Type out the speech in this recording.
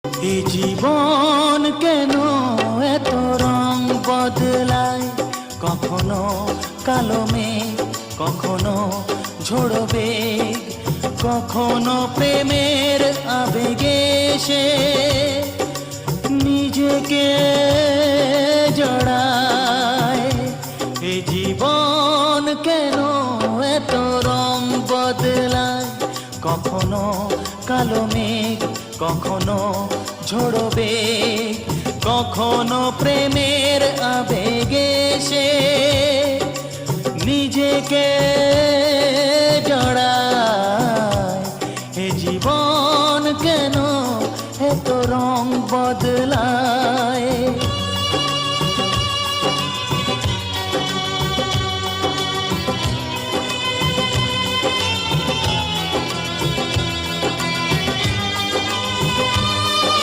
এ জীবন কেন এত রং বদলায়, কখনো কালো মেঘ, কখনো ঝোড়ো বেগ, কখনো প্রেমের আবেগে সে নিজেকে জড়ায়। এ জীবন কেন এত রং বদলায়, কখনো কালো মেঘ, কখনো ঝোড়ো বেগ, কখনো প্রেমের আবেগে সে নিজেকে জড়ায়। এ জীবন কেন এত রং বদলায়।